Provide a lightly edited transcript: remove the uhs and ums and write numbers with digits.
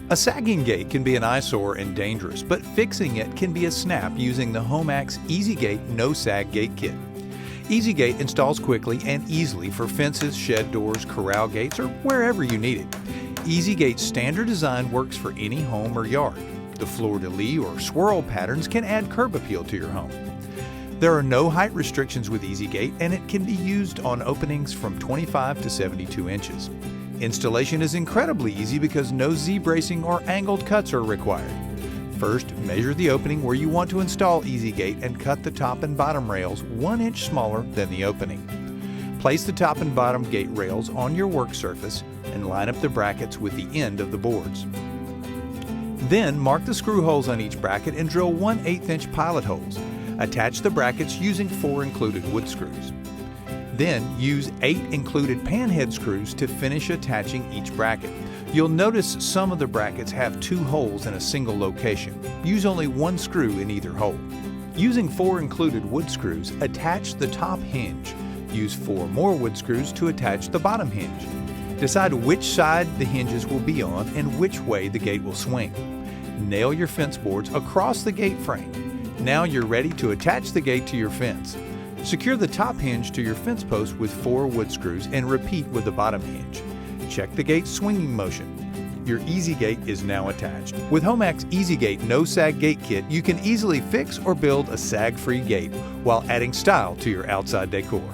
A sagging gate can be an eyesore and dangerous, but fixing it can be a snap using the Homax EasyGate No Sag Gate Kit. EasyGate installs quickly and easily for fences, shed doors, corral gates, or wherever you need it. EasyGate's standard design works for any home or yard. The fleur-de-lis or swirl patterns can add curb appeal to your home. There are no height restrictions with EasyGate, and it can be used on openings from 25 to 72 inches. Installation is incredibly easy because no Z-bracing or angled cuts are required. First, measure the opening where you want to install EasyGate and cut the top and bottom rails 1 inch smaller than the opening. Place the top and bottom gate rails on your work surface and line up the brackets with the end of the boards. Then, mark the screw holes on each bracket and drill 1/8 inch pilot holes. Attach the brackets using 4 included wood screws. Then, use 8 included panhead screws to finish attaching each bracket. You'll notice some of the brackets have 2 holes in a single location. Use only 1 screw in either hole. Using 4 included wood screws, attach the top hinge. Use 4 more wood screws to attach the bottom hinge. Decide which side the hinges will be on and which way the gate will swing. Nail your fence boards across the gate frame. Now you're ready to attach the gate to your fence. Secure the top hinge to your fence post with 4 wood screws and repeat with the bottom hinge. Check the gate's swinging motion. Your EasyGate is now attached. With Homax EasyGate No Sag Gate Kit, you can easily fix or build a sag-free gate while adding style to your outside decor.